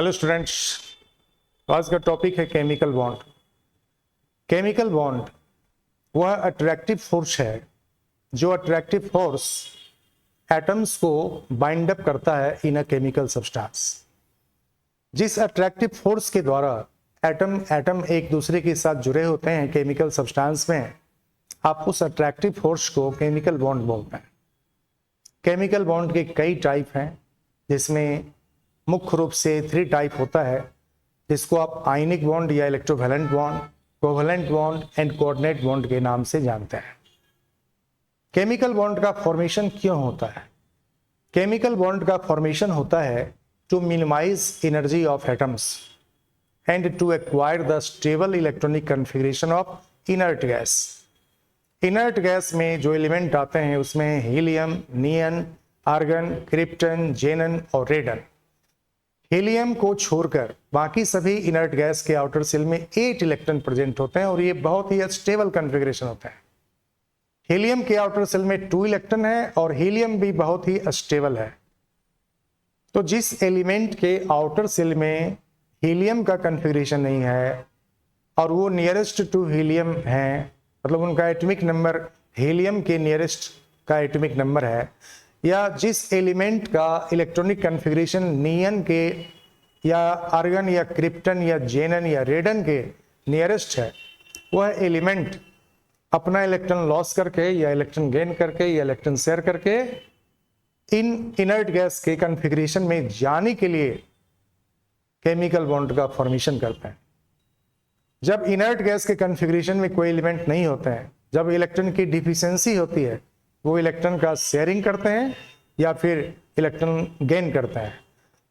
Hello students, आज का topic है केमिकल बॉन्ड। केमिकल बॉन्ड वह अट्रैक्टिव फोर्स है जो अट्रैक्टिव फोर्स एटम्स को बाइंड अप करता है इन अ केमिकल सब्सटेंस। जिस अट्रैक्टिव फोर्स के द्वारा एटम एक दूसरे के साथ जुड़े होते हैं केमिकल सब्सटेंस में, आप उस अट्रैक्टिव फोर्स को केमिकल बॉन्ड बोलते हैं। केमिकल बॉन्ड के कई टाइप हैं, जिसमें मुख्य रूप से 3 टाइप होता है, जिसको आप आयनिक बॉन्ड या electrovalent bond, covalent bond and coordinate bond के नाम से जानते हैं। केमिकल बॉन्ड का फॉर्मेशन क्यों होता है? केमिकल बॉन्ड का फॉर्मेशन होता है to minimise energy of atoms and to acquire the stable electronic configuration of inert gas. Inert gas में जो एलिमेंट आते हैं उसमें helium, neon, argon, krypton, xenon और रेडन। हीलियम को छोड़कर बाकी सभी इनर्ट गैस के आउटर सेल में 8 इलेक्ट्रॉन प्रेजेंट होते हैं और ये बहुत ही स्टेबल कॉन्फ़िगरेशन होता है। हीलियम के आउटर सेल में 2 इलेक्ट्रॉन है और हीलियम भी बहुत ही स्टेबल है। तो जिस एलिमेंट के आउटर सेल में हीलियम का कॉन्फ़िगरेशन नहीं है और वो नियरेस्ट टू हीलियम है, मतलब उनका एटॉमिक नंबर हीलियम के नियरेस्ट का एटॉमिक नंबर है, या जिस एलिमेंट का इलेक्ट्रॉनिक कॉन्फ़िगरेशन नियन के या आर्गन या क्रिप्टन या जेनन या रेडन के नियरेस्ट है, वह एलिमेंट अपना इलेक्ट्रॉन लॉस करके या इलेक्ट्रॉन गेन करके या इलेक्ट्रॉन शेयर करके इन इनर्ट गैस के कॉन्फ़िगरेशन में जाने के लिए केमिकल बॉन्ड का फॉर्मेशन करते हैं। जब इनर्ट गैस के कॉन्फ़िगरेशन में कोई एलिमेंट नहीं होते हैं, जब इलेक्ट्रॉन की डिफिशियंसी होती है, वो इलेक्ट्रॉन का शेयरिंग करते हैं या फिर इलेक्ट्रॉन गेन करते हैं।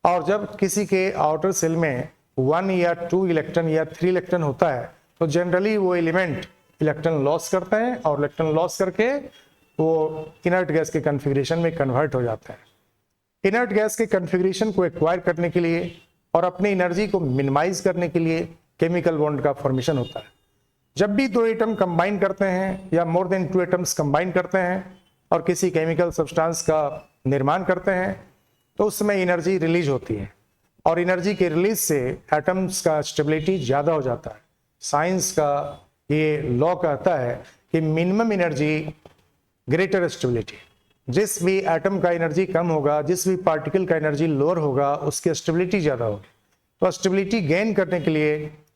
और जब किसी के आउटर सेल में 1 या 2 इलेक्ट्रॉन या 3 इलेक्ट्रॉन होता है, तो जनरली वो एलिमेंट इलेक्ट्रॉन लॉस करते हैं और इलेक्ट्रॉन लॉस करके वो इनर्ट गैस के कॉन्फ़िगरेशन में कन्वर्ट हो जाता है। इनर्ट गैस के कॉन्फ़िगरेशन को एक्वायर करने के लिए और अपनी एनर्जी को मिनिमाइज करने के लिए केमिकल बॉन्ड का फॉर्मेशन होता है। जब भी 2 एटम कंबाइन करते हैं या मोर देन 2 एटम्स कंबाइन करते हैं और किसी केमिकल सब्सटेंस का निर्माण करते हैं, तो उस समय एनर्जी रिलीज होती है और एनर्जी के रिलीज से एटम्स का स्टेबिलिटी ज़्यादा हो जाता है। साइंस का ये लॉ कहता है कि मिनिमम एनर्जी ग्रेटर स्टेबिलिटी। जिस भी एटम का एनर्जी कम होगा, जिस भी पार्टिकल का एनर्जी लोअर होगा, उसकी स्टेबिलिटी ज़्यादा होगी। तो स्टेबिलिटी गेन करने के लिए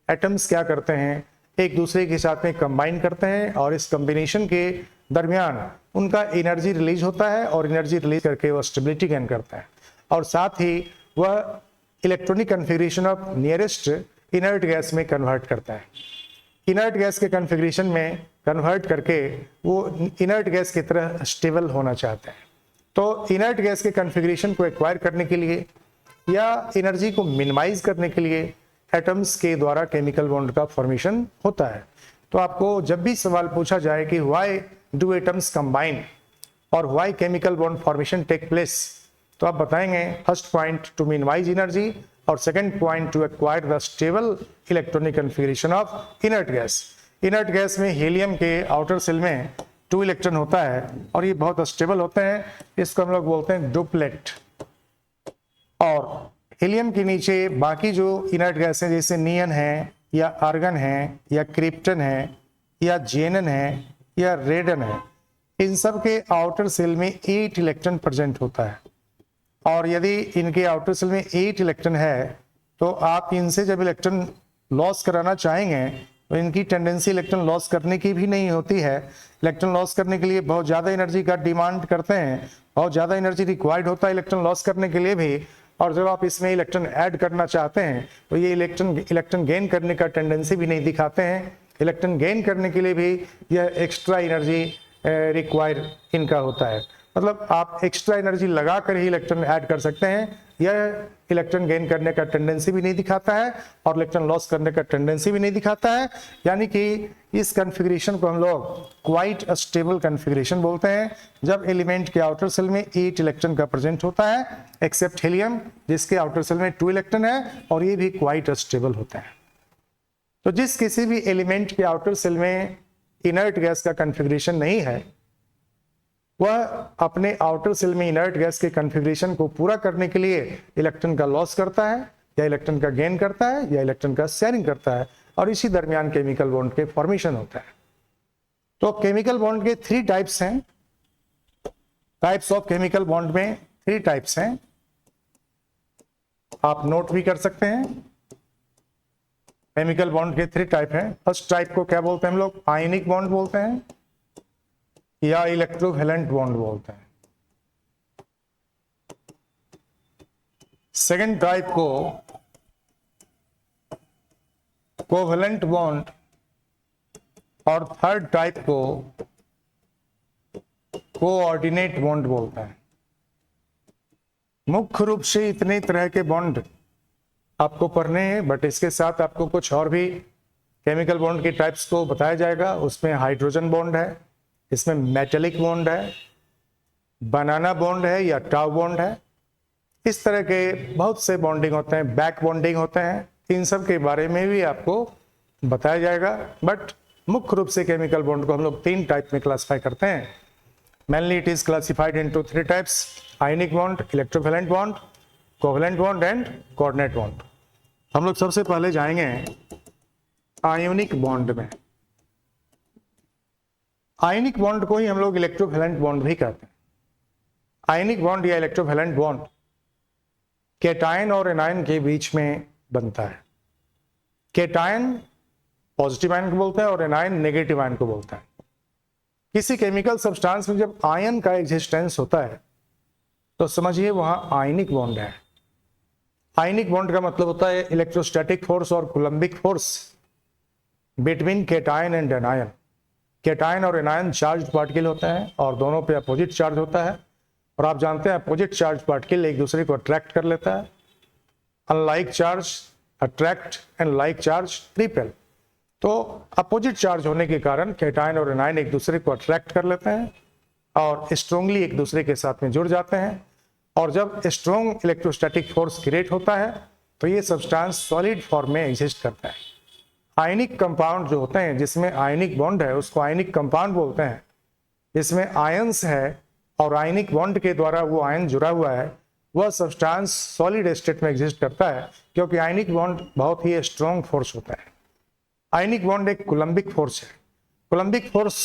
एटम्स क्या करते हैं, एक दूसरे के साथ में कंबाइन करते हैं और इस कॉम्बिनेशन के दरमियान उनका एनर्जी रिलीज होता है और एनर्जी रिलीज करके वह स्टेबिलिटी गेन करता है और साथ ही वह electronic configuration of nearest inert gas में कन्वर्ट करता है। इनर्ट गैस के कॉन्फ़िगरेशन में कन्वर्ट करके वो इनर्ट गैस की तरह स्टेबल होना चाहता है। तो इनर्ट गैस के कॉन्फ़िगरेशन को एक्वायर करने के लिए या एनर्जी को मिनिमाइज करने के लिए एटम्स के द्वारा केमिकल बॉन्ड का फॉर्मेशन होता है। तो आपको जब भी सवाल पूछा जाए कि व्हाई डू एटम्स कंबाइन और why chemical bond formation take place, तो आप बताएंगे first point to minimise energy और second point to acquire the stable electronic configuration of inert gas. Inert gas में हीलियम के आउटर सेल में 2 electron होता है और ये बहुत स्टेबल होते हैं, इसको हम लोग बोलते हैं डुप्लेट। और हीलियम के नीचे बाकी जो इनर्ट गैस हैं, जैसे नियन है या आर्गन है या क्रिप्टन है या जेनन है या रेडन है, इन सब के आउटर सेल में 8 इलेक्ट्रॉन प्रेजेंट होता है। और यदि इनके आउटर सेल में 8 इलेक्ट्रॉन है, तो आप इनसे जब इलेक्ट्रॉन लॉस कराना चाहेंगे तो इनकी टेंडेंसी इलेक्ट्रॉन लॉस करने की भी नहीं होती है। इलेक्ट्रॉन लॉस करने के लिए बहुत ज़्यादा एनर्जी का डिमांड करते हैं, बहुत ज़्यादा एनर्जी रिक्वायर्ड होता है इलेक्ट्रॉन लॉस करने के लिए भी। और जब आप इसमें इलेक्ट्रॉन ऐड करना चाहते हैं तो ये इलेक्ट्रॉन गेन करने का टेंडेंसी भी नहीं दिखाते हैं। इलेक्ट्रॉन गेन करने के लिए भी यह एक्स्ट्रा एनर्जी रिक्वायर इनका होता है, मतलब आप एक्स्ट्रा एनर्जी लगा कर ही इलेक्ट्रॉन ऐड कर सकते हैं। यह इलेक्ट्रॉन गेन करने का टेंडेंसी भी नहीं दिखाता है और इलेक्ट्रॉन लॉस करने का टेंडेंसी भी नहीं दिखाता है। यानी कि इस कॉन्फ़िगरेशन को हम लोग क्वाइट स्टेबल कॉन्फ़िगरेशन बोलते हैं, जब एलिमेंट के आउटर सेल में 8 इलेक्ट्रॉन का प्रेजेंट होता है, एक्सेप्ट हीलियम जिसके आउटर सेल में 2 इलेक्ट्रॉन है और ये भी क्वाइट स्टेबल होता है। तो जिस किसी भी एलिमेंट के आउटर सेल में इनर्ट गैस का कॉन्फ़िगरेशन नहीं है, वह अपने आउटर सेल में इनर्ट गैस के कॉन्फ़िगरेशन को पूरा करने के लिए इलेक्ट्रॉन का लॉस करता है या इलेक्ट्रॉन का गेन करता है या इलेक्ट्रॉन का शेयरिंग करता है, और इसी दरमियान केमिकल बॉन्ड के फॉर्मेशन होता है। तो केमिकल बॉन्ड के 3 टाइप्स हैं। टाइप्स ऑफ केमिकल बॉन्ड में 3 टाइप्स हैं, आप नोट भी कर सकते हैं। केमिकल बॉन्ड के 3 टाइप हैं। फर्स्ट टाइप को क्या बोलते हैं हम लोग? आयनिक बॉन्ड बोलते हैं या इलेक्ट्रोवैलेंट बॉन्ड बोलते हैं। सेकेंड टाइप को कोवैलेंट बॉन्ड और थर्ड टाइप को कोऑर्डिनेट बॉन्ड बोलते हैं। मुख्य रूप से इतने तरह के बॉन्ड आपको पढ़ने हैं, बट इसके साथ आपको कुछ और भी केमिकल बॉन्ड के टाइप्स को बताया जाएगा। उसमें हाइड्रोजन बॉन्ड है, इसमें मेटेलिक बॉन्ड है, बनाना बॉन्ड है या टाउ बॉन्ड है। इस तरह के बहुत से बॉन्डिंग होते हैं, बैक बॉन्डिंग होते हैं। इन सब के बारे में भी आपको बताया जाएगा, बट मुख्य रूप से केमिकल बॉन्ड को हम लोग 3 टाइप में क्लासिफाई करते हैं। Mainly it is classified into 3 types: ionic bond, electrovalent bond, covalent bond and coordinate bond. हम लोग सबसे पहले जाएंगे आयोनिक बॉन्ड में। आयनिक बॉन्ड को ही हम लोग इलेक्ट्रोवैलेंट बॉन्ड भी कहते हैं। आयनिक बॉन्ड या इलेक्ट्रोवैलेंट बॉन्ड केटायन और एनायन के बीच में बनता है। केटायन पॉजिटिव आयन को बोलता है और एनायन नेगेटिव आयन को बोलता है। किसी केमिकल सब्सटेंस में जब आयन का एग्जिस्टेंस होता है तो समझिए वहां आयनिक बॉन्ड है। आयनिक बॉन्ड का मतलब होता है इलेक्ट्रोस्टैटिक फोर्स और Coulombic force between cation and anion. Cation और एनायन चार्ज पार्टिकल होते हैं और दोनों पे अपोजिट चार्ज होता है, और आप जानते हैं अपोजिट चार्ज पार्टिकल एक दूसरे को अट्रैक्ट कर लेता है। Unlike charge attract and like charge repel. तो अपोजिट चार्ज होने के कारण केटायन और एनायन एक दूसरे को अट्रैक्ट कर लेते हैं और स्ट्रोंगली एक दूसरे के साथ में जुड़ जाते हैं। और जब स्ट्रॉन्ग इलेक्ट्रोस्टैटिक फोर्स क्रिएट होता है तो ये सब्सटेंस सॉलिड फॉर्म में एग्जिस्ट करता है। आयनिक कंपाउंड जो होते हैं जिसमें आयनिक बॉन्ड है उसको आयनिक कंपाउंड बोलते हैं। इसमें आयंस है और आयनिक बॉन्ड के द्वारा वो आयन जुड़ा हुआ है, वह सब्सटेंस सॉलिड स्टेट में एग्जिस्ट करता है, क्योंकि आयनिक बॉन्ड बहुत ही स्ट्रॉन्ग फोर्स होता है। आयनिक बॉन्ड एक कूलम्बिक फोर्स है। कूलम्बिक फोर्स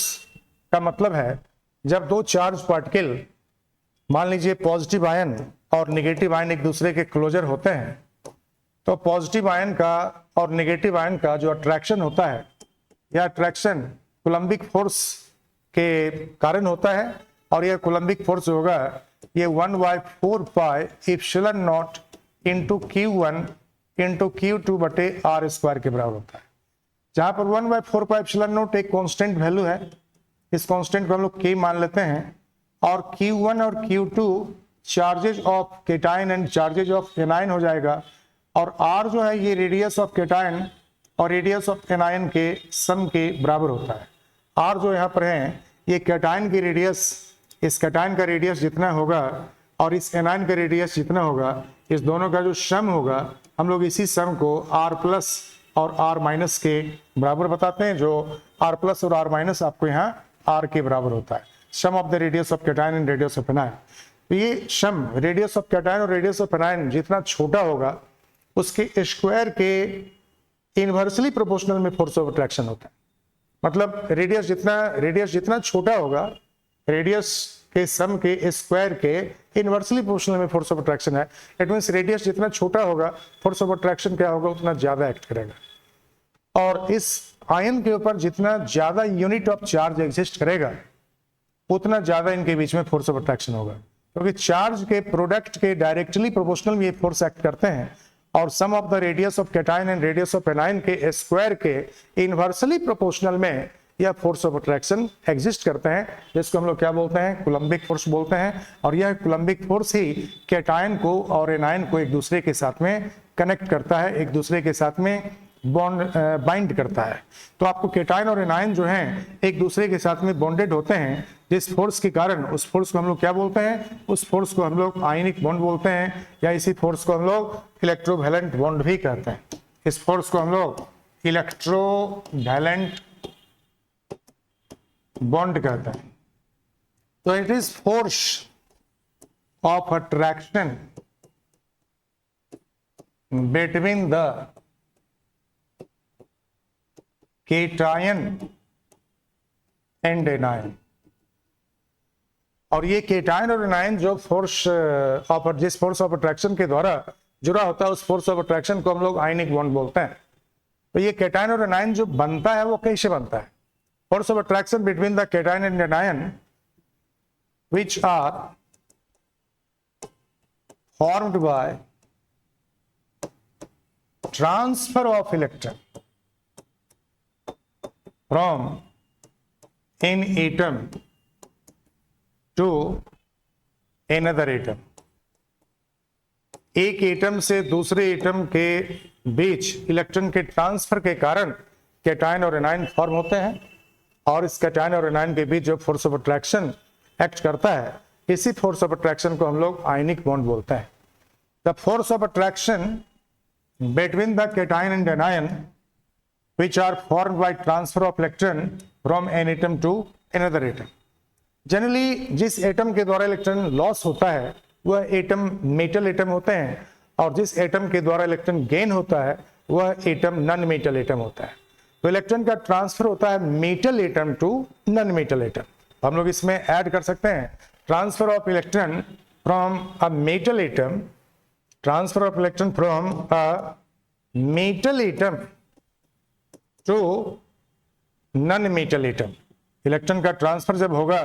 का मतलब है जब 2 चार्ज पार्टिकल, मान लीजिए पॉजिटिव आयन और नेगेटिव आयन एक दूसरे के क्लोजर होते हैं, तो पॉजिटिव आयन का और नेगेटिव आयन का जो अट्रैक्शन होता है, यह अट्रैक्शन कूलम्बिक फोर्स के कारण होता है। और यह कूलम्बिक फोर्स होगा ये 1/4 pi epsilon not into Q1 into Q2 बटे R² के बराबर होता है। जहां पर 1/4 पाई एप्सिलॉन नॉट एक कांस्टेंट वैल्यू है, इस कांस्टेंट को हम लोग K मान लेते हैं, और Q1 और Q2 charges of cation and charges of anion हो जाएगा, और R जो है ये रेडियस ऑफ केटायन और रेडियस ऑफ एनायन के सम के बराबर होता है। R जो यहाँ पर है ये केटायन की रेडियस, इस केटायन का रेडियस जितना होगा और इस एनायन का रेडियस जितना होगा, इस दोनों का जो सम होगा हम लोग इसी सम को R प्लस और R माइनस के बराबर बताते हैं, जो R प्लस और R माइनस आपको यहाँ R के बराबर होता है। Sum of the radius of cation and radius of anion. तो ये सम रेडियस ऑफ केटायन और रेडियस ऑफ एनायन जितना छोटा होगा उसके स्क्वायर के इनवर्सली प्रोपोर्शनल में फोर्स ऑफ अट्रैक्शन होता है। मतलब रेडियस जितना छोटा होगा, रेडियस के सम के स्क्वायर के इनवर्सली प्रोपोर्शनल में फोर्स ऑफ अट्रैक्शन है। इट मींस रेडियस जितना छोटा होगा फोर्स ऑफ अट्रैक्शन क्या होगा, उतना ज्यादा एक्ट करेगा। और इस आयन के ऊपर जितना ज्यादा यूनिट ऑफ चार्ज एग्जिस्ट करेगा उतना ज्यादा इनके बीच में फोर्स ऑफ अट्रैक्शन होगा, क्योंकि चार्ज के प्रोडक्ट के डायरेक्टली प्रोपोर्शनल में ये फोर्स एक्ट करते हैं। और sum of the radius of cation and radius of anion के स्क्वायर के इनवर्सली प्रोपोर्शनल में यह फोर्स ऑफ अट्रैक्शन एग्जिस्ट करते हैं, जिसको हम लोग क्या बोलते हैं, कूलम्बिक फोर्स बोलते हैं। और यह कूलम्बिक फोर्स ही केटायन को और एनायन को एक दूसरे के साथ में कनेक्ट करता है, एक दूसरे के साथ में बॉन्ड बाइंड करता है। तो आपको केटायन और एनायन जो हैं एक दूसरे के साथ में बॉन्डेड होते हैं, जिस फोर्स के कारण उस फोर्स को हम लोग क्या बोलते हैं, उस फोर्स को हम लोग आयनिक बॉन्ड बोलते हैं, या इसी फोर्स को हम लोग इलेक्ट्रोवैलेंट बॉन्ड भी कहते हैं। इस फोर्स को हम लोग इलेक्ट्रोवैलेंट बॉन्ड कहते हैं। तो it is force of attraction between the cation and anion। और ये केटायन और एनायन जो जिस फोर्स ऑफ अट्रैक्शन के द्वारा जुड़ा होता है, उस फोर्स ऑफ अट्रैक्शन को हम लोग आयनिक बॉन्ड बोलते हैं। तो ये केटायन और एनायन जो बनता है वो कैसे बनता है? Force of attraction between the cation and anion which are formed by transfer of electron from an atom to another atom। एक एटम से दूसरे एटम के बीच इलेक्ट्रॉन के ट्रांसफर के कारण कैटायन और एनायन फॉर्म होते हैं, और इस कैटायन और एनायन के बीच जो फोर्स ऑफ अट्रैक्शन एक्ट करता है, इसी फोर्स ऑफ अट्रैक्शन को हम लोग आयनिक बॉन्ड बोलते हैं। The force of attraction between the cation and anion which are formed by transfer of electron from an atom to another atom। Generally जिस atom के द्वारा इलेक्ट्रॉन लॉस होता है वह एटम मेटल एटम होते हैं, और जिस एटम के द्वारा इलेक्ट्रॉन गेन होता है वह एटम नॉन मेटल एटम होता है। तो इलेक्ट्रॉन का ट्रांसफर होता है metal atom to non metal atom. हम लोग इसमें ऐड कर सकते हैं transfer of electron from a metal atom, transfer of electron from a metal atom to non metal atom. Electron का ट्रांसफर जब होगा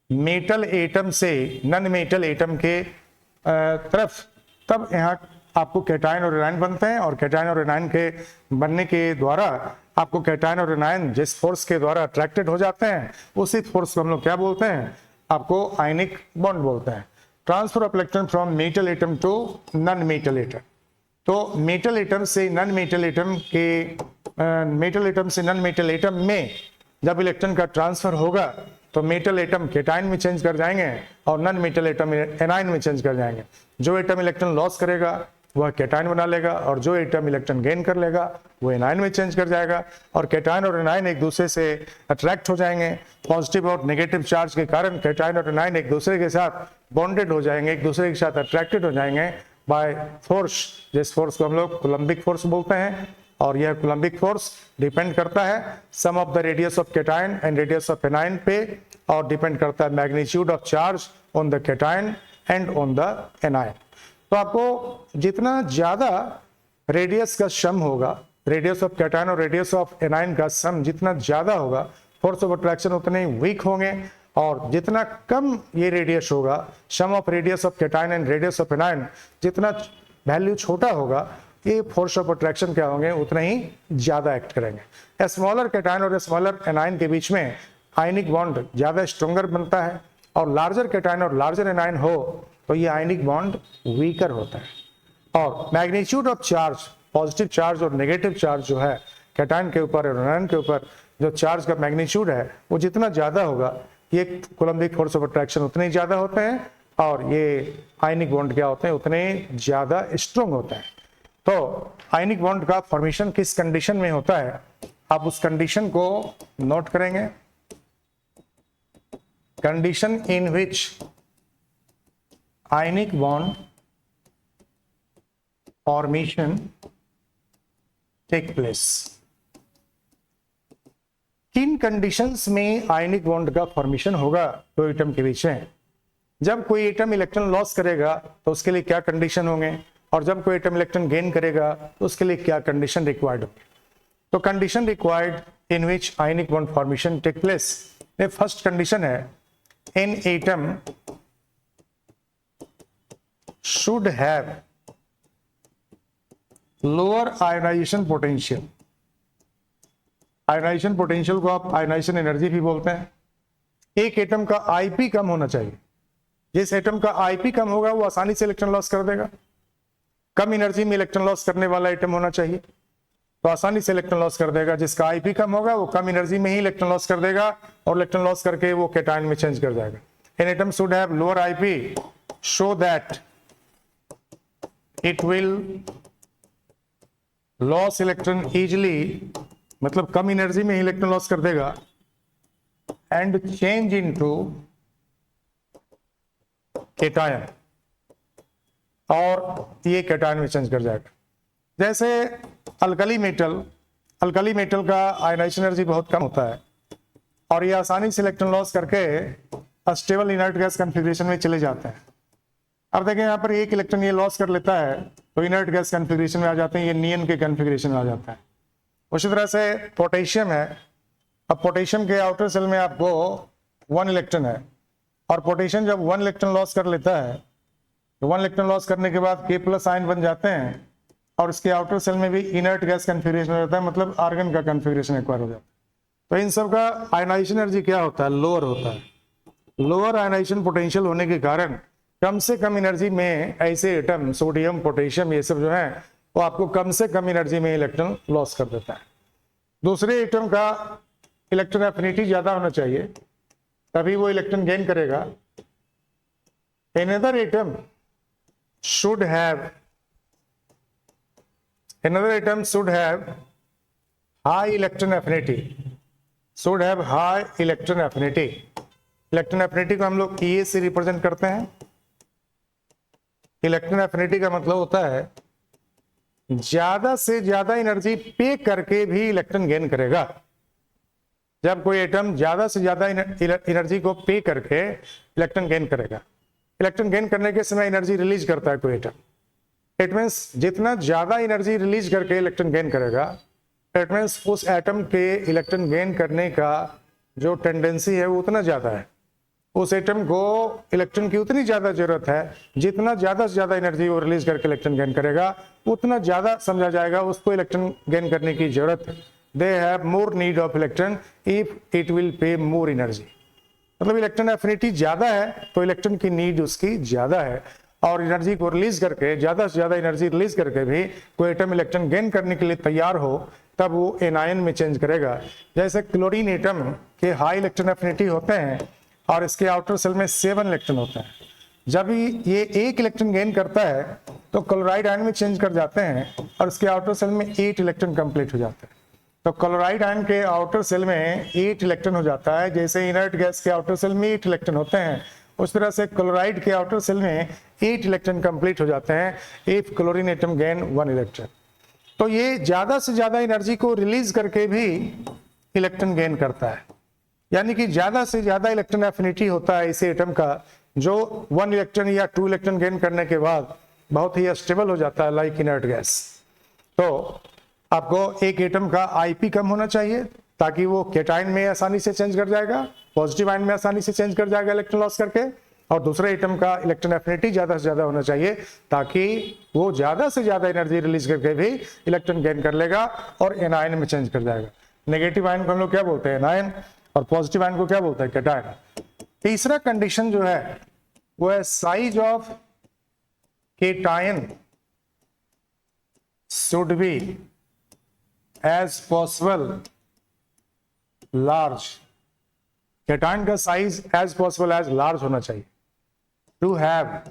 मेटल एटम से नॉन मेटल एटम के तरफ, तब यहाँ आपको कैटायन और एनायन बनते हैं, और कैटायन और एनायन के बनने के द्वारा आपको कैटायन और एनायन जिस फोर्स के द्वारा अट्रैक्टेड हो जाते हैं उसी फोर्स को हम लोग क्या बोलते हैं? आपको आयनिक बॉन्ड बोलते हैं। Transfer of electron from metal atom to non metal atom. तो मेटल एटम से non metal atom metal atom से नॉन मेटल एटम में जब इलेक्ट्रॉन का ट्रांसफर होगा तो मेटल एटम कैटायन में चेंज कर जाएंगे और नॉन मेटल एटम एनायन में चेंज कर जाएंगे। जो एटम इलेक्ट्रॉन लॉस करेगा वह कैटायन बना लेगा, और जो एटम इलेक्ट्रॉन गेन कर लेगा वो एनायन में चेंज कर जाएगा, और कैटायन और एनायन एक दूसरे से अट्रैक्ट हो जाएंगे। पॉजिटिव और नेगेटिव चार्ज के कारण कैटायन और एनायन एक दूसरे के साथ बॉन्डेड हो जाएंगे, एक दूसरे के साथ अट्रैक्टेड हो जाएंगे बाय फोर्स, जिस फोर्स को हम लोग कूलम्बिक फोर्स बोलते हैं। और यह कूलम्बिक फोर्स डिपेंड करता है sum of the radius of cation and radius of anion पे, और डिपेंड करता है magnitude of charge on the cation and on the anion. तो आपको जितना ज्यादा रेडियस का सम होगा, रेडियस ऑफ कैटायन और रेडियस ऑफ एनायन का सम जितना ज्यादा होगा, फोर्स ऑफ अट्रैक्शन उतने वीक होंगे, और जितना कम ये रेडियस होगा, sum of radius of cation and radius of anion, जितना वैल्यू छोटा होगा, ये फोर्स ऑफ अट्रैक्शन क्या होंगे उतना ही ज्यादा एक्ट करेंगे। स्मॉलर कैटायन और स्मॉलर एनायन के बीच में आयनिक बॉन्ड ज्यादा स्ट्रोंगर बनता है, और लार्जर कैटायन और लार्जर एनायन हो तो ये आयनिक बॉन्ड वीकर होता है। और magnitude of charge, positive charge और नेगेटिव चार्ज जो है कैटायन के ऊपर और एनायन के ऊपर, जो चार्ज का मैग्नीट्यूड है वो जितना ज्यादा होगा, ये कूलम्बिक फोर्स ऑफ अट्रैक्शन उतने ही ज्यादा होते हैं, और ये आयनिक बॉन्ड क्या होते हैं उतने ज्यादा स्ट्रोंग होते हैं। तो आयनिक बॉन्ड का फॉर्मेशन किस कंडीशन में होता है, आप उस कंडीशन को नोट करेंगे। Condition in which ionic bond formation take place. किन कंडीशंस में आयनिक बॉन्ड का फॉर्मेशन होगा दो एटम के बीच में? जब कोई एटम इलेक्ट्रॉन लॉस करेगा तो उसके लिए क्या कंडीशन होंगे, और जब कोई एटम इलेक्ट्रॉन गेन करेगा तो उसके लिए क्या कंडीशन रिक्वायर्ड होगी? तो condition required in which ionic bond formation take place, first condition है an atom should have lower ionization potential. Ionization potential को आप आयोनाइजेशन एनर्जी भी बोलते हैं। एक एटम का आईपी कम होना चाहिए। जिस एटम का आईपी कम होगा वो आसानी से इलेक्ट्रॉन लॉस कर देगा। कम एनर्जी में इलेक्ट्रॉन लॉस करने वाला एटम होना चाहिए तो आसानी से इलेक्ट्रॉन लॉस कर देगा। जिसका आईपी कम होगा वो कम एनर्जी में ही इलेक्ट्रॉन लॉस कर देगा, और इलेक्ट्रॉन लॉस करके वो कैटायन में चेंज कर जाएगा। N atom should have lower IP so that it will loss electron easily, मतलब कम एनर्जी में ही इलेक्ट्रॉन लॉस कर देगा, एंड चेंज इनटू कैटायन, और ये कैटायन में चेंज कर जाएगा। जैसे अल्कली मेटल का आयनाइजेशन एनर्जी बहुत कम होता है और ये आसानी से इलेक्ट्रॉन लॉस करके स्टेबल इनर्ट गैस कॉन्फ़िगरेशन में चले जाते हैं। अब देखें यहाँ पर एक इलेक्ट्रॉन ये लॉस कर लेता है तो इनर्ट गैस कॉन्फ़िगरेशन में आ जाते हैं, ये नियन के कॉन्फ़िगरेशन में आ जाता है। उसी तरह से पोटेशियम है। अब पोटेशियम के आउटर सेल में आपको 1 इलेक्ट्रॉन है और पोटेशियम जब 1 इलेक्ट्रॉन लॉस कर लेता है तो 1 इलेक्ट्रॉन लॉस करने के बाद K+ आयन बन जाते हैं और इसके आउटर सेल में भी इनर्ट गैस कॉन्फ़िगरेशन हो जाता है, मतलब आर्गन का कॉन्फ़िगरेशन एक्वायर हो जाता है। तो इन सब का आयनाइजेशन एनर्जी क्या होता है? लोअर होता है। लोअर आयनाइजेशन पोटेंशियल होने के कारण कम से कम एनर्जी में ऐसे एटम सोडियम पोटेशियम ये सब जो है वो आपको कम से कम एनर्जी में इलेक्ट्रॉन लॉस कर देता है। दूसरे एटम का इलेक्ट्रॉन एफिनिटी ज्यादा होना चाहिए तभी वो इलेक्ट्रॉन गेन करेगा। another atom should have high electron affinity, electron affinity को हम लोग E से रिप्रेजेंट करते हैं। इलेक्ट्रॉन एफिनिटी का मतलब होता है ज्यादा से ज्यादा एनर्जी पे करके भी इलेक्ट्रॉन गेन करेगा। जब कोई एटम ज्यादा से ज्यादा एनर्जी को पे करके इलेक्ट्रॉन गेन करेगा, इलेक्ट्रॉन गेन करने के समय एनर्जी रिलीज करता है कोई एटम, इट मीन्स जितना ज्यादा एनर्जी रिलीज करके इलेक्ट्रॉन गेन करेगा, इट मीन्स उस एटम के इलेक्ट्रॉन गेन करने का जो टेंडेंसी है वो उतना ज्यादा है। उस एटम को इलेक्ट्रॉन की उतनी ज्यादा जरूरत है, जितना ज्यादा से ज्यादा एनर्जी वो रिलीज करके इलेक्ट्रॉन गेन करेगा उतना ज्यादा समझा जाएगा उसको इलेक्ट्रॉन गेन करने की जरूरत है। They have more need of electron if it will pay more energy. मतलब इलेक्ट्रॉन एफिनिटी ज्यादा है तो इलेक्ट्रॉन की नीड उसकी ज्यादा है और एनर्जी को रिलीज करके ज्यादा से ज्यादा एनर्जी रिलीज करके भी कोई एटम इलेक्ट्रॉन गेन करने के लिए तैयार हो तब वो एनायन में चेंज करेगा। जैसे क्लोरीन एटम के हाई इलेक्ट्रॉन एफिनिटी होते हैं और इसके आउटर सेल में 7 इलेक्ट्रॉन होते हैं। जब ये 1 इलेक्ट्रॉन गेन करता है तो क्लोराइड आयन में चेंज कर जाते हैं और इसके आउटर सेल में 8 इलेक्ट्रॉन कंप्लीट हो जाते हैं। तो क्लोराइड आयन के आउटर सेल में 8 इलेक्ट्रॉन हो जाता है। जैसे इनर्ट गैस के आउटर सेल में 8 इलेक्ट्रॉन होते हैं उस तरह से क्लोराइड के आउटर सेल में 8 इलेक्ट्रॉन कंप्लीट हो जाते हैं if chlorine atom gain 1 electron. तो ये ज्यादा से ज्यादा एनर्जी को रिलीज करके भी इलेक्ट्रॉन गेन करता है, यानी कि ज्यादा से ज्यादा इलेक्ट्रॉन एफिनिटी होता है इस एटम का जो 1 इलेक्ट्रॉन या 2 इलेक्ट्रॉन गेन करने के बाद बहुत ही स्टेबल हो जाता है लाइक इनर्ट गैस। तो आपको एक एटम का आईपी कम होना चाहिए ताकि वो केटाइन में आसानी से चेंज कर जाएगा, पॉजिटिव आयन में आसानी से चेंज कर जाएगा इलेक्ट्रॉन लॉस करके, और दूसरे एटम का इलेक्ट्रॉन एफिनिटी ज्यादा से ज्यादा होना चाहिए ताकि वो ज्यादा से ज्यादा एनर्जी रिलीज करके भी इलेक्ट्रॉन गेन कर लेगा और एनायन में चेंज कर जाएगा। नेगेटिव आयन को हम लोग क्या बोलते हैं? एनायन, और पॉजिटिव आयन को क्या बोलते हैं? केटायन। तीसरा कंडीशन जो है वो है size of cation should be as possible large. Cation का size as possible as large होना चाहिए to have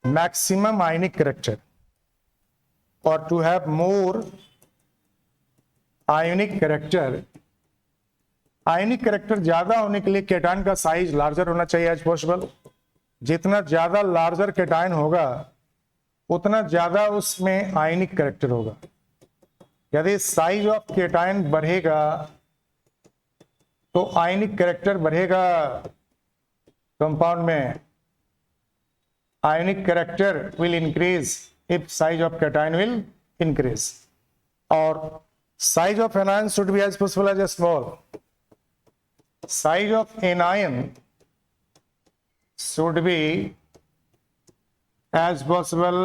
maximum ionic character और to have more ionic character. Ionic character ज्यादा होने के लिए केटायन का साइज लार्जर होना चाहिए एज पॉसिबल। जितना ज्यादा लार्जर केटायन होगा उतना ज्यादा उसमें आयनिक कैरेक्टर होगा। यदि साइज ऑफ केटायन बढ़ेगा तो आयनिक कैरेक्टर बढ़ेगा कंपाउंड में। आयनिक character will increase if size of cation will increase. और size of anion should be as possible as small. Size of anion should be as possible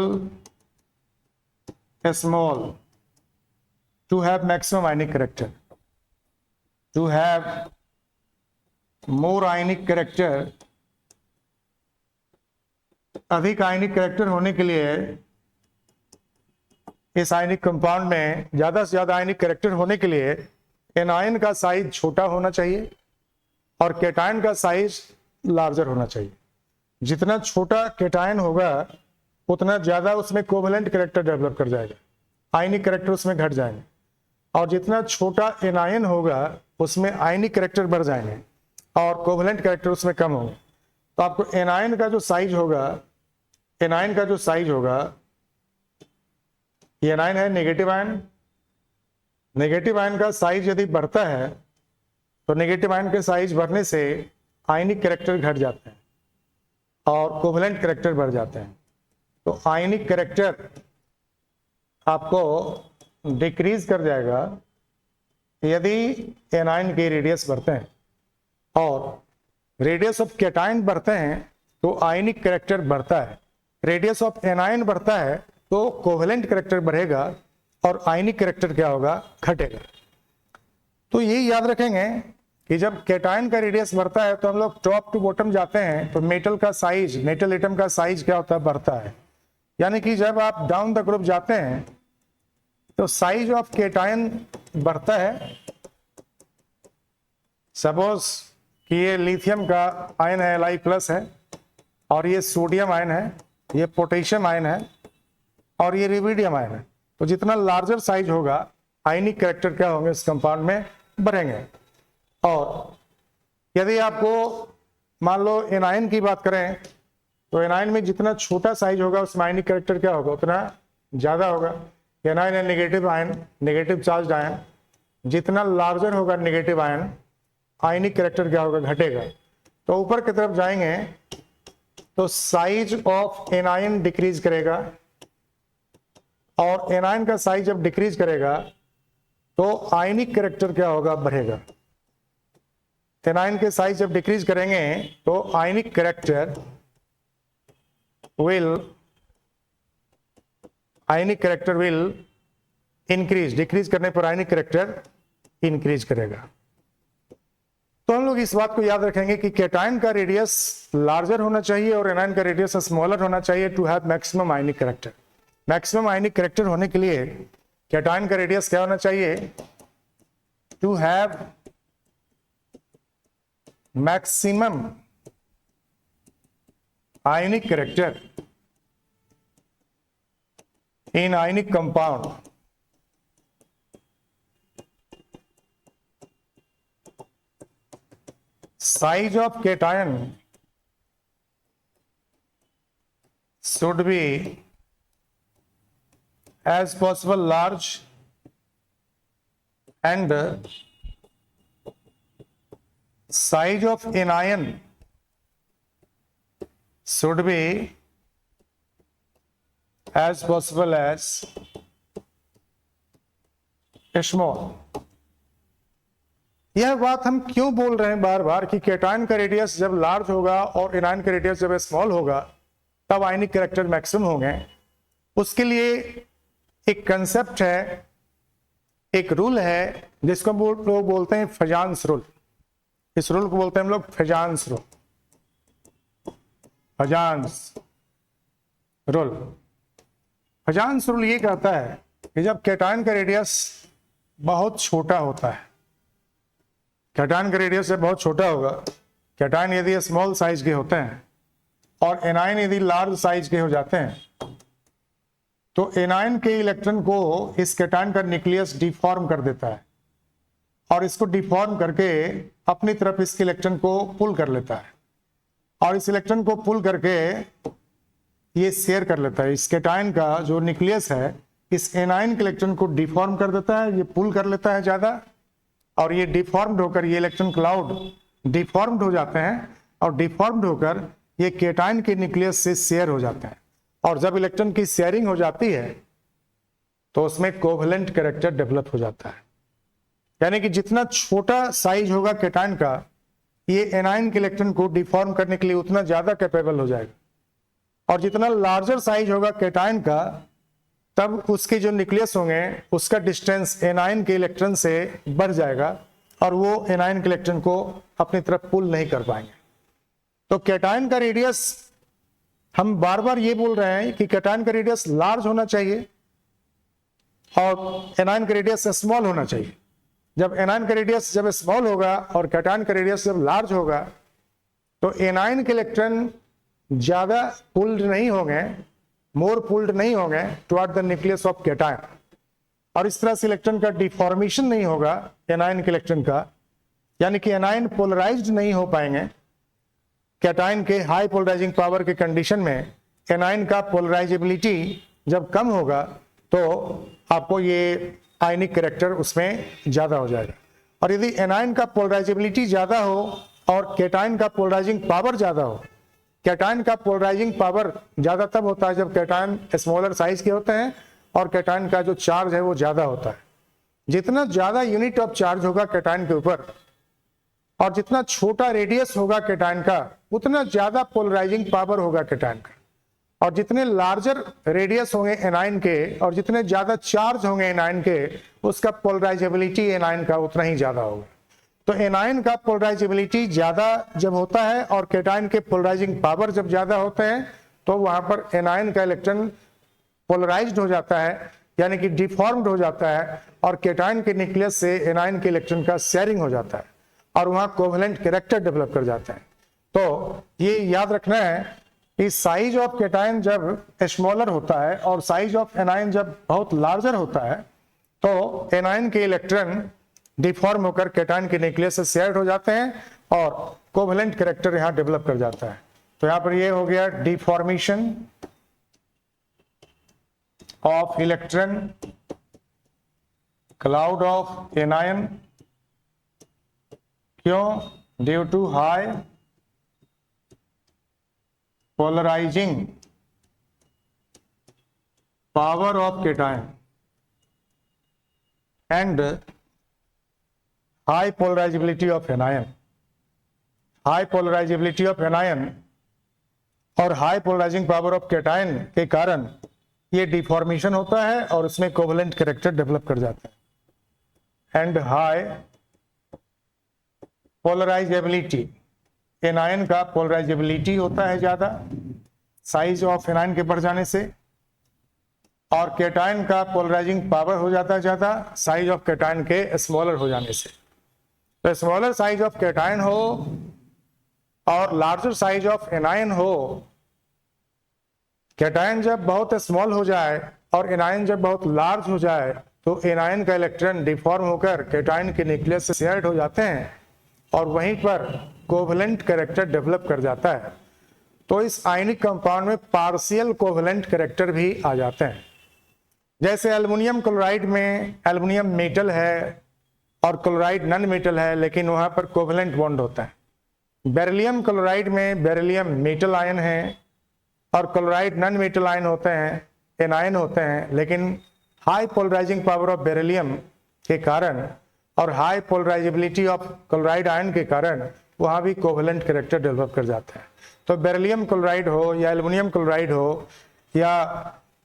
small to have maximum ionic character. To have more ionic character, अधिक आयनिक character होने के लिए इस ionic compound में ज्यादा से ज्यादा आयनिक कैरेक्टर होने के लिए एनायन का साइज छोटा होना चाहिए और केटायन का साइज लार्जर होना चाहिए। जितना छोटा केटायन होगा उतना ज्यादा उसमें कोवेलेंट कैरेक्टर डेवलप कर जाएगा, आयनिक कैरेक्टर उसमें घट जाएंगे, और जितना छोटा एनायन होगा उसमें आयनिक कैरेक्टर बढ़ जाएंगे और कोवेलेंट कैरेक्टर उसमें कम होंगे। तो आपको एनायन का जो साइज होगा ये एनाइन है नेगेटिव आयन। नेगेटिव आयन का साइज यदि बढ़ता है तो नेगेटिव आयन के साइज बढ़ने से आयनिक कैरेक्टर घट जाते हैं और कोवेलेंट कैरेक्टर बढ़ जाते हैं। तो आयनिक कैरेक्टर आपको डिक्रीज कर जाएगा यदि एनाइन के रेडियस बढ़ते हैं, और रेडियस ऑफ कैटायन बढ़ते हैं तो आयनिक कैरेक्टर बढ़ता है। रेडियस ऑफ एनाइन बढ़ता है तो कोवेलेंट कैरेक्टर बढ़ेगा और आयनिक कैरेक्टर क्या होगा, घटेगा। तो ये याद रखेंगे कि जब कैटायन का रेडियस बढ़ता है तो हम लोग टॉप टू बॉटम जाते हैं तो मेटल का साइज, मेटल एटम का साइज क्या होता है, बढ़ता है। यानी कि जब आप डाउन द ग्रुप जाते हैं तो साइज ऑफ कैटायन बढ़ता है। सपोज कि ये लिथियम का आयन है, Li+ है, और ये सोडियम आयन है, ये पोटेशियम आयन है, और ये रिबिडियम आयन है। तो जितना लार्जर साइज होगा आयनिक कैरेक्टर क्या होंगे इस कंपाउंड में, बढ़ेंगे। और यदि आपको मान लो एनाइन की बात करें तो एनाइन में जितना छोटा साइज होगा उसमें आयनिक कैरेक्टर क्या होगा, उतना ज्यादा होगा। एनाइन है negative ion, negative charge ion, जितना लार्जर होगा नेगेटिव आयन, आयनिक कैरेक्टर क्या होगा, घटेगा। तो ऊपर की तरफ जाएंगे तो साइज ऑफ एनाइन डिक्रीज करेगा, और एनाइन का साइज जब डिक्रीज करेगा तो आयनिक कैरेक्टर क्या होगा, बढ़ेगा। एनाइन के साइज जब डिक्रीज करेंगे तो आयनिक कैरेक्टर विल इंक्रीज, डिक्रीज करने पर आयनिक कैरेक्टर इंक्रीज करेगा। तो हम लोग इस बात को याद रखेंगे कि कैटायन का रेडियस लार्जर होना चाहिए और एनायन का रेडियस स्मॉलर होना चाहिए to have maximum ionic character. Maximum ionic character होने के लिए कैटायन का रेडियस क्या होना चाहिए, to have maximum ionic character in ionic compound size of cation should be as possible large and size of anion should be as possible as small। यह बात हम क्यों बोल रहे हैं बार बार कि कैटायन का रेडियस जब लार्ज होगा और एनायन का रेडियस जब स्मॉल होगा तब आयनिक कैरेक्टर मैक्सिमम होंगे। उसके लिए एक कंसेप्ट है, एक रूल है जिसको लोग बोलते हैं फजान्स रूल। इस रूल को बोलते हैं हम लोग फजान्स रूल। फजान्स रूल ये कहता है कि जब कैटायन का रेडियस बहुत छोटा होता है, कैटायन का रेडियस जब बहुत छोटा होगा, कैटायन यदि स्मॉल साइज के होते हैं और एनायन यदि लार्ज साइज के हो जाते हैं, तो एनायन के इलेक्ट्रॉन को इस कैटायन का न्यूक्लियस डिफॉर्म कर देता है और इसको डिफॉर्म करके अपनी तरफ इस इलेक्ट्रॉन को पुल कर लेता है, और इस इलेक्ट्रॉन को पुल करके ये शेयर कर लेता है। इस कैटायन का जो न्यूक्लियस है इस एनायन के इलेक्ट्रॉन को डिफॉर्म कर देता है, ये पुल कर लेता है ज्यादा, और ये डिफॉर्म्ड होकर ये इलेक्ट्रॉन क्लाउड डिफॉर्म्ड हो जाते हैं, और डिफॉर्म्ड होकर ये कैटायन के न्यूक्लियस से शेयर हो जाते हैं। और जब इलेक्ट्रॉन की शेयरिंग हो जाती है तो उसमें कोवेलेंट कैरेक्टर डेवलप हो जाता है। यानी कि जितना छोटा साइज होगा कैटायन का, ये एनायन के इलेक्ट्रॉन को डिफॉर्म करने के लिए उतना ज्यादा कैपेबल हो जाएगा, और जितना लार्जर साइज होगा कैटायन का तब उसके जो न्यूक्लियस होंगे उसका डिस्टेंस एनायन के इलेक्ट्रॉन से बढ़ जाएगा और वो एनायन के इलेक्ट्रॉन को अपनी तरफ पुल नहीं कर पाएंगे। तो कैटायन का रेडियस, हम बार बार ये बोल रहे हैं कि कैटायन का रेडियस लार्ज होना चाहिए और एनायन का रेडियस स्मॉल होना चाहिए। जब एनायन का रेडियस जब स्मॉल होगा और कैटायन का रेडियस जब लार्ज होगा तो एनायन के इलेक्ट्रॉन ज्यादा पुल्ड नहीं होंगे, मोर पुल्ड नहीं होंगे toward the nucleus of cation, और इस तरह से इलेक्ट्रॉन का डिफॉर्मेशन नहीं होगा एनायन के इलेक्ट्रॉन का, यानी कि एनायन पोलराइज्ड नहीं हो पाएंगे। कैटायन के हाई पोलराइजिंग पावर के कंडीशन में एनायन का पोलराइजेबिलिटी जब कम होगा तो आपको ये आयनिक कैरेक्टर उसमें ज़्यादा हो जाएगा। और यदि एनायन का पोलराइजेबिलिटी ज़्यादा हो और कैटायन का पोलराइजिंग पावर ज़्यादा हो, कैटायन का पोलराइजिंग पावर ज़्यादा तब होता है जब कैटायन स्मॉलर साइज के होते हैं और कैटायन का जो चार्ज है वो ज़्यादा होता है। जितना ज़्यादा यूनिट ऑफ चार्ज होगा कैटायन के ऊपर और जितना छोटा रेडियस होगा कैटायन का, उतना ज़्यादा पोलराइजिंग पावर होगा कैटायन का। और जितने लार्जर रेडियस होंगे एनायन के और जितने ज़्यादा चार्ज होंगे एनायन के, उसका पोलराइजेबिलिटी एनायन का उतना ही ज़्यादा होगा। तो एनायन का पोलराइजेबिलिटी ज़्यादा जब होता है और कैटायन के पोलराइजिंग पावर जब ज़्यादा होते हैं, तो वहाँ पर एनायन का इलेक्ट्रॉन पोलराइज्ड हो जाता है, यानी कि डिफॉर्म्ड हो जाता है, और कैटायन के न्यूक्लियस से एनायन के इलेक्ट्रॉन का शेयरिंग हो जाता है और वहाँ कोवेलेंट कैरेक्टर डेवलप कर जाता है। तो ये याद रखना है कि साइज ऑफ कैटायन जब स्मॉलर होता है और साइज ऑफ एनायन जब बहुत लार्जर होता है, तो एनायन के इलेक्ट्रॉन डिफॉर्म होकर कैटायन के न्यूक्लियस से शेयर्ड हो जाते हैं और कोवेलेंट कैरेक्टर यहाँ डेवलप कर जाता है। तो यहाँ पर ये हो गया deformation of electron cloud of anion. क्यों? Due to high polarizing power of cation and high polarizability of anion. High polarizability of anion और high polarizing power of cation के कारण ये डिफॉर्मेशन होता है और उसमें कोवेलेंट कैरेक्टर डेवलप कर जाता है। एंड हाई पोलराइजेबिलिटी, एनायन का पोलराइजेबिलिटी होता है ज़्यादा साइज ऑफ एनायन के बढ़ जाने से, और कैटायन का पोलराइजिंग पावर हो जाता है ज़्यादा साइज ऑफ कैटायन के स्मॉलर हो जाने से। तो स्मॉलर साइज ऑफ कैटायन हो और लार्जर साइज ऑफ एनायन हो, कैटायन जब बहुत स्मॉल हो जाए और एनायन जब बहुत लार्ज हो जाए, तो एनायन का इलेक्ट्रॉन डिफॉर्म होकर कैटायन के न्यूक्लियस से शेयर्ड हो जाते हैं और वहीं पर कोवेलेंट कैरेक्टर डेवलप कर जाता है। तो इस आयनिक कंपाउंड में पार्शियल कोवेलेंट कैरेक्टर भी आ जाते हैं। जैसे एल्युमिनियम क्लोराइड में एल्युमिनियम मेटल है और क्लोराइड नॉन मेटल है, लेकिन वहाँ पर कोवेलेंट बॉन्ड होता है। बेरिलियम क्लोराइड में बेरिलियम मेटल आयन है और क्लोराइड नॉन मेटल आयन होते हैं, एनायन होते हैं, लेकिन high polarizing power of beryllium के कारण और high polarizability of chloride ion के कारण वहाँ भी कोवेलेंट कैरेक्टर डेवलप कर जाता है। तो बेरिलियम क्लोराइड हो या एल्युमिनियम क्लोराइड हो या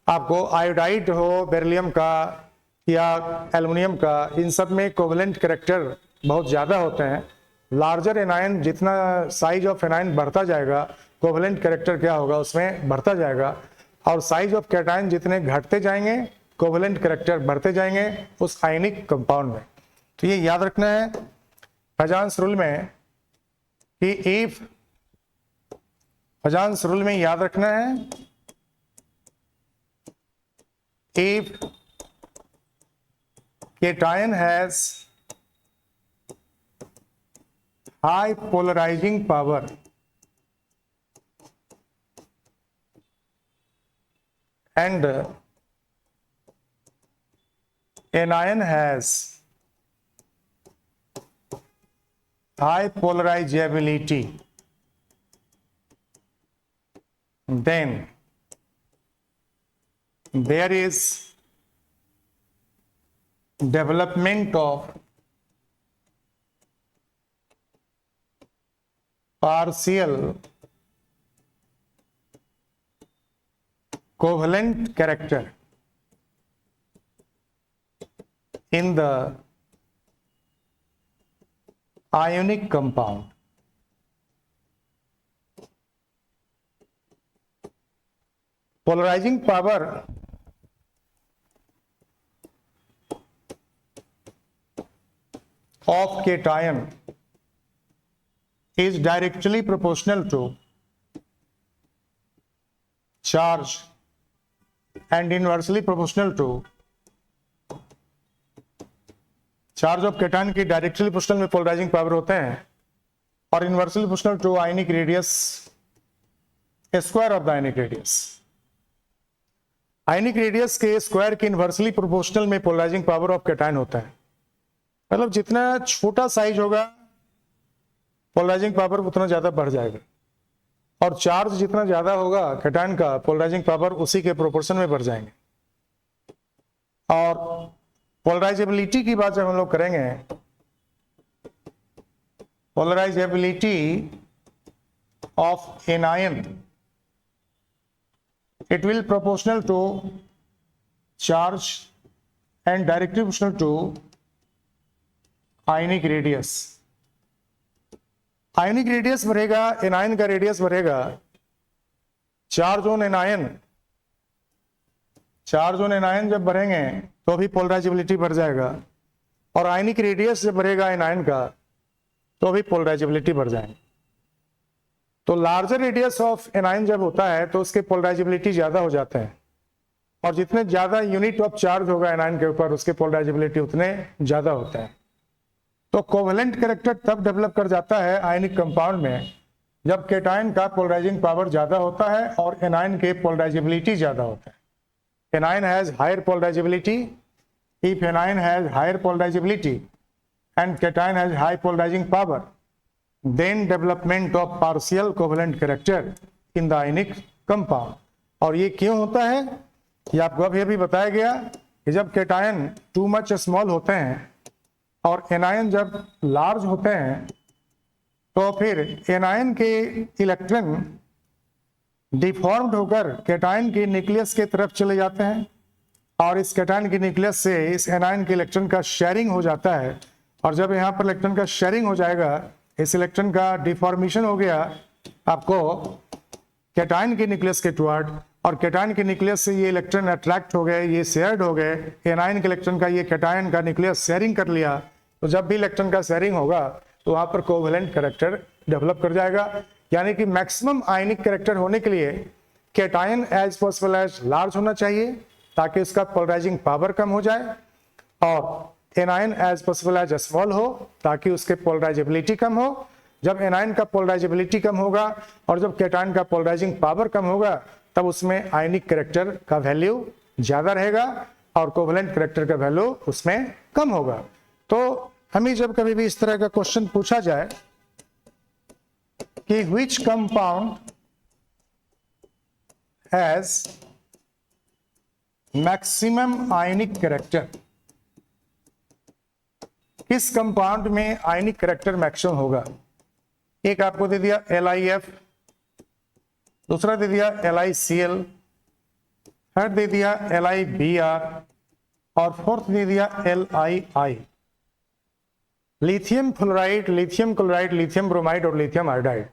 आपको आयोडाइड हो बेरिलियम का या एल्युमिनियम का, इन सब में कोवेलेंट कैरेक्टर बहुत ज़्यादा होते हैं। लार्जर एनायन, जितना साइज ऑफ एनायन बढ़ता जाएगा, कोवेलेंट कैरेक्टर क्या होगा उसमें बढ़ता जाएगा, और साइज ऑफ कैटायन जितने घटते जाएंगे कोवेलेंट कैरेक्टर बढ़ते जाएंगे उस आयनिक कंपाउंड में। तो ये याद रखना है फजांस रूल में कि इफ, फजांस रूल में याद रखना है if cation has high polarizing power and anion has high polarizability, then there is development of partial covalent character in the ionic compound. Polarizing power of cation is directly proportional to charge and inversely proportional to charge of cation की directly proportional में polarizing power होते हैं और inversely proportional to ionic radius square of the ionic radius. Ionic radius के square के inversely proportional में polarizing power of cation होता है। मतलब जितना छोटा साइज होगा पोलराइजिंग पावर उतना ज्यादा बढ़ जाएगा, और चार्ज जितना ज्यादा होगा कैटायन का पोलराइजिंग पावर उसी के प्रोपोर्शन में बढ़ जाएंगे। और पोलराइजेबिलिटी की बात जब हम लोग करेंगे, polarisability of anion, it will proportional to charge and directly proportional to ionic radius। Ionic radius बढ़ेगा, एनायन का रेडियस बढ़ेगा, चार्ज ऑन एनायन जब बढ़ेंगे तो भी पोलराइजेबिलिटी बढ़ जाएगा, और आयनिक रेडियस जब बढ़ेगा एनायन का तो भी पोलराइजेबिलिटी बढ़ जाएंगे। तो लार्जर रेडियस ऑफ एनायन जब होता है तो उसके पोलराइजेबिलिटी ज्यादा हो जाते हैं, और जितने ज्यादा यूनिट ऑफ चार्ज होगा एनायन के ऊपर उसके पोलराइजेबिलिटी उतने ज्यादा होते हैं। तो कोवेलेंट कैरेक्टर तब डेवलप कर जाता है आयनिक कंपाउंड में जब कैटायन का पोलराइजिंग पावर ज्यादा होता है और एनायन के पोलराइजेबिलिटी ज्यादा होता है। Anion has higher polarizability, if anion has higher polarizability and cation has high polarizing power, then development of partial covalent character in the ionic compound। और ये क्यों होता है, ये आपको अभी बताया गया कि जब कैटायन टू मच स्मॉल होते हैं और एनायन जब लार्ज होते हैं तो फिर एनायन के इलेक्ट्रॉन डिफॉर्म्ड होकर कैटायन के न्यूक्लियस के तरफ चले जाते हैं, और इस कैटायन के न्यूक्लियस से इस एनायन के इलेक्ट्रॉन का शेयरिंग हो जाता है। और जब यहाँ पर इलेक्ट्रॉन का शेयरिंग हो जाएगा, इस इलेक्ट्रॉन का डिफॉर्मेशन हो गया आपको कैटायन के न्यूक्लियस के टुवर्ड, और कैटायन के न्यूक्लियस से ये इलेक्ट्रॉन अट्रैक्ट हो गए, ये शेयर्ड हो गए, एनायन के इलेक्ट्रॉन का ये कैटायन का न्यूक्लियस शेयरिंग कर लिया। तो जब भी इलेक्ट्रॉन का शेयरिंग होगा तो वहां पर कोवेलेंट कैरेक्टर डेवलप कर जाएगा। यानी कि मैक्सिमम आयनिक कैरेक्टर होने के लिए cation as possible as large होना चाहिए ताकि उसका पोलराइजिंग पावर कम हो जाए, और anion as possible as small हो ताकि उसके पोलराइजेबिलिटी कम हो। जब एनायन का पोलराइजेबिलिटी कम होगा और जब कैटायन का पोलराइजिंग पावर कम होगा तब उसमें आयनिक कैरेक्टर का वैल्यू ज्यादा रहेगा और कोवेलेंट कैरेक्टर का वैल्यू उसमें कम होगा। तो हमें जब कभी भी इस तरह का क्वेश्चन पूछा जाए कि which compound has maximum ionic character, किस कंपाउंड में आयनिक कैरेक्टर मैक्सिमम होगा। एक आपको दे दिया LiF, दूसरा दे दिया LiCl, थर्ड दे दिया LiBr और फोर्थ दे दिया LiI। Lithium fluoride, lithium chloride, lithium bromide और लिथियम आयोडाइड,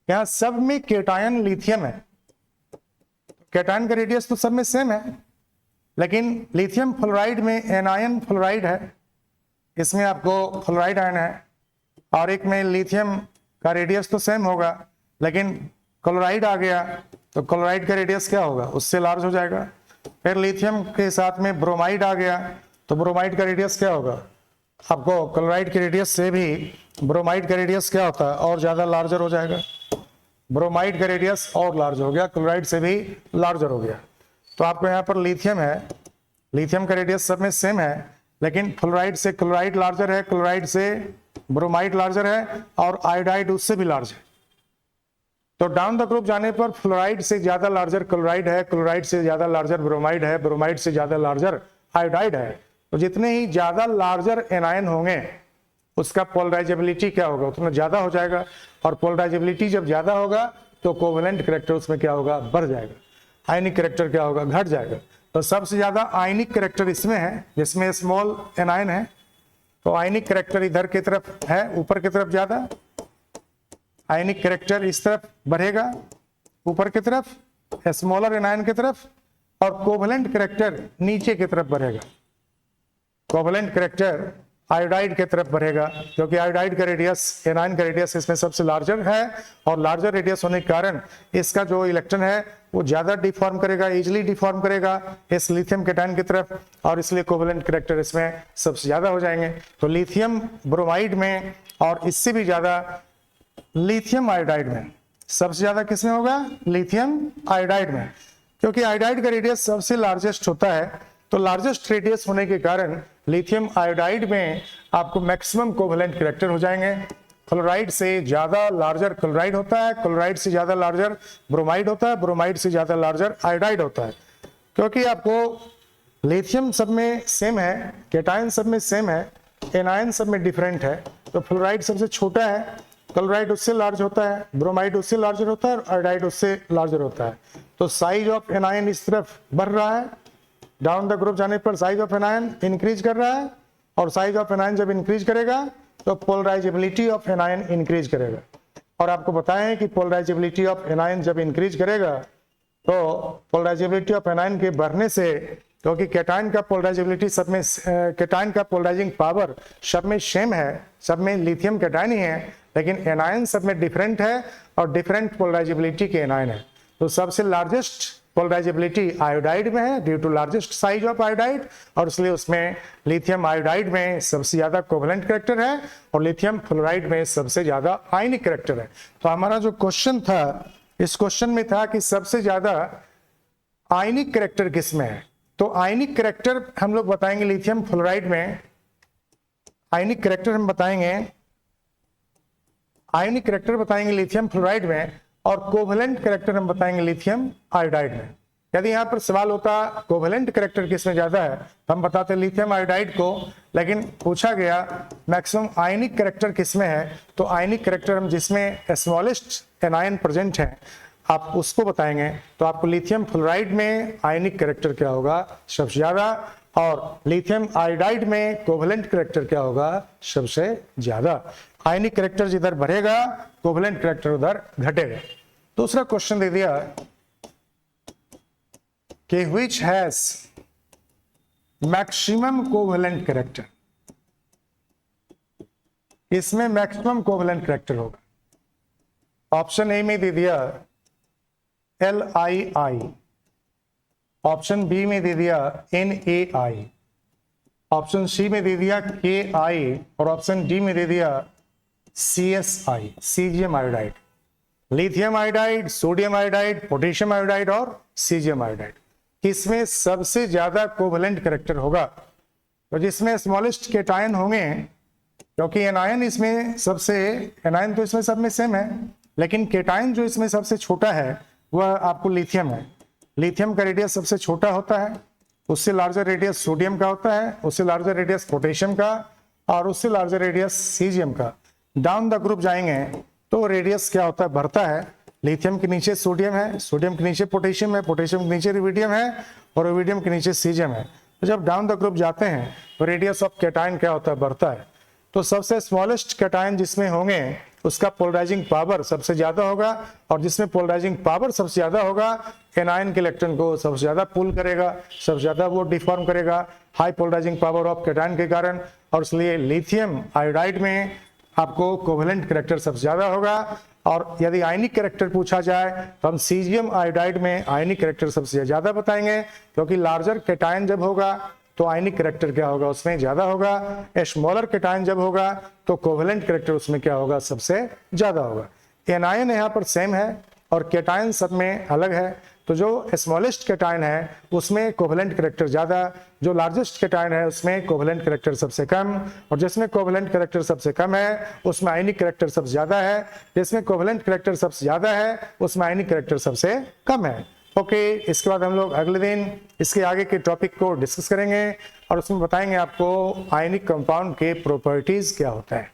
यहां सब में कैटायन लिथियम है। कैटायन का रेडियस तो सब में सेम है, लेकिन लिथियम फ्लोराइड में एनायन फ्लोराइड है, इसमें आपको फ्लोराइड आयन है, और एक में लिथियम का रेडियस तो सेम होगा लेकिन क्लोराइड आ गया तो क्लोराइड का रेडियस क्या होगा, उससे लार्ज हो जाएगा। फिर लिथियम के साथ में ब्रोमाइड आ गया तो ब्रोमाइड का रेडियस क्या होगा, आपको क्लोराइड के रेडियस से भी ब्रोमाइड का रेडियस क्या होता है, और ज्यादा लार्जर हो जाएगा। ब्रोमाइड का रेडियस और लार्ज हो गया, क्लोराइड से भी लार्जर हो गया। तो आपको यहाँ पर लिथियम है, लिथियम का रेडियस सब में सेम है, लेकिन फ्लोराइड से क्लोराइड लार्जर है, क्लोराइड से ब्रोमाइड लार्जर है, और आयोडाइड उससे भी लार्ज है। तो डाउन द ग्रुप जाने पर फ्लोराइड से ज्यादा लार्जर क्लोराइड है, क्लोराइड से ज्यादा लार्जर ब्रोमाइड है, ब्रोमाइड से ज्यादा लार्जर आयोडाइड है। तो जितने ही ज्यादा लार्जर एनायन होंगे उसका पोलराइजेबिलिटी क्या होगा, उतना ज्यादा हो जाएगा, और पोलराइजेबिलिटी जब ज्यादा होगा तो कोवेलेंट कैरेक्टर उसमें क्या होगा, बढ़ जाएगा, आयनिक कैरेक्टर क्या होगा, घट जाएगा। तो सबसे ज्यादा आयनिक कैरेक्टर इसमें है जिसमें स्मॉल एनायन है, तो आयनिक कैरेक्टर इधर की तरफ है, ऊपर की तरफ ज्यादा, आयनिक कैरेक्टर इस तरफ बढ़ेगा ऊपर की तरफ, स्मॉलर एनायन की तरफ, और कोवेलेंट कैरेक्टर नीचे की तरफ बढ़ेगा। कोवेलेंट कैरेक्टर आयोडाइड की तरफ बढ़ेगा क्योंकि आयोडाइड का रेडियस, एनायन का रेडियस इसमें सबसे लार्जर है, और लार्जर रेडियस होने के कारण इसका जो इलेक्ट्रॉन है वो ज्यादा डिफॉर्म करेगा, इजिली डिफॉर्म करेगा इस लिथियम कैटायन की तरफ, और इसलिए कोवेलेंट कैरेक्टर इसमें सबसे ज्यादा हो जाएंगे। तो लिथियम ब्रोमाइड में और इससे भी ज्यादा लिथियम आयोडाइड में, सबसे ज्यादा किसमें होगा, लिथियम आयोडाइड में, क्योंकि आयोडाइड का रेडियस सबसे लार्जेस्ट होता है, तो लार्जेस्ट रेडियस होने के कारण लिथियम आयोडाइड में आपको मैक्सिमम कोवेलेंट कैरेक्टर हो जाएंगे। क्लोराइड से ज्यादा लार्जर क्लोराइड होता है, क्लोराइड से ज्यादा लार्जर ब्रोमाइड होता है, ब्रोमाइड से ज्यादा लार्जर आयोडाइड होता है। क्योंकि आपको लिथियम सब में सेम है, कैटायन सब में सेम है, एनायन सब में डिफरेंट है, तो फ्लोराइड सबसे छोटा है, क्लोराइड उससे लार्ज होता है, ब्रोमाइड उससे लार्जर होता है और आयोडाइड उससे लार्जर होता है। तो साइज ऑफ एनायन इस तरफ बढ़ रहा है, डाउन द ग्रुप जाने पर साइज ऑफ एनायन इंक्रीज कर रहा है, और साइज ऑफ एनायन जब इंक्रीज करेगा तो पोलराइजेबिलिटी ऑफ एनायन इंक्रीज करेगा। और आपको बताएं कि पोलराइजेबिलिटी ऑफ एनायन जब इंक्रीज करेगा तो पोलराइजेबिलिटी ऑफ एनायन के बढ़ने से, क्योंकि कैटायन का पोलराइजेबिलिटी सब में, कैटायन का पोलराइजिंग पावर सब में सेम है, सब में लिथियम कैटायन ही है, लेकिन एनायन सब में डिफरेंट है और डिफरेंट पोलराइजेबिलिटी के एनायन है। तो सबसे लार्जेस्ट पोलराइजेबिलिटी आयोडाइड में है due to largest size of iodide, और इसलिए उसमें लिथियम आयोडाइड में सबसे ज्यादा कोवेलेंट कैरेक्टर है और लिथियम फ्लोराइड में सबसे ज्यादा आयनिक कैरेक्टर है। तो हमारा जो क्वेश्चन था, इस क्वेश्चन में था कि सबसे ज्यादा आयनिक कैरेक्टर किसमें है। तो आयनिक कैरेक्टर हम लोग बताएंगे लिथियम फ्लोराइड में, आयनिक कैरेक्टर हम बताएंगे, आयनिक कैरेक्टर बताएंगे लिथियम फ्लोराइड में, और कोवेलेंट कैरेक्टर हम बताएंगे लिथियम आयोडाइड में। यदि यहाँ पर सवाल होता कोवेलेंट कैरेक्टर किसमें ज्यादा है तो हम बताते लिथियम आयोडाइड को, लेकिन पूछा गया मैक्सिमम आयनिक कैरेक्टर किसमें है, तो आयनिक कैरेक्टर हम जिसमें स्मॉलेस्ट एनायन प्रेजेंट है आप उसको बताएंगे। तो आपको लिथियम फ्लोराइड में आयनिक कैरेक्टर क्या होगा सबसे ज्यादा, और लिथियम आयोडाइड में कोवेलेंट कैरेक्टर क्या होगा सबसे ज्यादा। आयनिक कैरेक्टर जिधर बढ़ेगा कोवेलेंट कैरेक्टर उधर घटेगा। दूसरा क्वेश्चन दे दिया कि which has maximum covalent character, इसमें मैक्सिमम कोवेलेंट कैरेक्टर होगा। ऑप्शन ए में दे दिया LII, ऑप्शन बी में दे दिया NAI, ऑप्शन सी में दे दिया KI, और ऑप्शन डी में दे दिया CSI, caesium iodide. Lithium iodide, sodium iodide, potassium iodide और सीजियम आयोडाइड, किसमें सबसे ज्यादा कोवेलेंट कैरेक्टर होगा। तो जिसमें स्मॉलेस्ट कैटायन होंगे, क्योंकि एनायन इसमें सबसे, एनायन तो इसमें सब में सेम है, लेकिन कैटायन जो इसमें सबसे छोटा है वह आपको लिथियम है। लिथियम का रेडियस सबसे छोटा होता है, उससे लार्जर रेडियस सोडियम का होता है, उससे लार्जर रेडियस पोटेशियम का, और उससे लार्जर रेडियस सीजियम का। डाउन द ग्रुप जाएंगे तो रेडियस क्या होता है बढ़ता है। लिथियम के नीचे सोडियम है, सोडियम के नीचे पोटेशियम है, पोटेशियम के नीचे रुबिडियम है, और रुबिडियम के नीचे सीजियम है। तो जब डाउन द ग्रुप जाते हैं तो रेडियस ऑफ कैटायन क्या होता है बढ़ता है। तो सबसे स्मॉलेस्ट कैटायन जिसमें होंगे उसका पोलराइजिंग पावर सबसे ज्यादा होगा, और जिसमें पोलराइजिंग पावर सबसे ज्यादा होगा एनायन के इलेक्ट्रॉन को सबसे ज्यादा पुल करेगा, सबसे ज्यादा वो डिफॉर्म करेगा high polarizing power of cation के कारण। और इसलिए लिथियम आयोडाइड में आपको कोवेलेंट कैरेक्टर सबसे ज्यादा होगा। और यदि आयनिक कैरेक्टर पूछा जाए तो हम सीजियम आयोडाइड में आयनिक कैरेक्टर सबसे ज्यादा बताएंगे, क्योंकि लार्जर कैटायन जब होगा तो आयनिक कैरेक्टर क्या होगा उसमें ज्यादा होगा, स्मॉलर कैटायन जब होगा तो कोवेलेंट कैरेक्टर उसमें क्या होगा सबसे ज्यादा होगा। एनायन यहाँ पर सेम है और कैटायन सब में अलग है, तो जो स्मॉलेस्ट कैटायन है उसमें कोवेलेंट कैरेक्टर ज्यादा, जो लार्जेस्ट कैटायन है उसमें कोवेलेंट कैरेक्टर सबसे कम, और जिसमें कोवेलेंट कैरेक्टर सबसे कम है उसमें आयनिक कैरेक्टर सबसे ज्यादा है, जिसमें कोवेलेंट कैरेक्टर सबसे ज्यादा है उसमें आयनिक कैरेक्टर सबसे कम है। ओके, इसके बाद हम लोग अगले दिन इसके आगे के टॉपिक को डिस्कस करेंगे और उसमें बताएंगे आपको आयनिक कंपाउंड के प्रॉपर्टीज क्या होता है।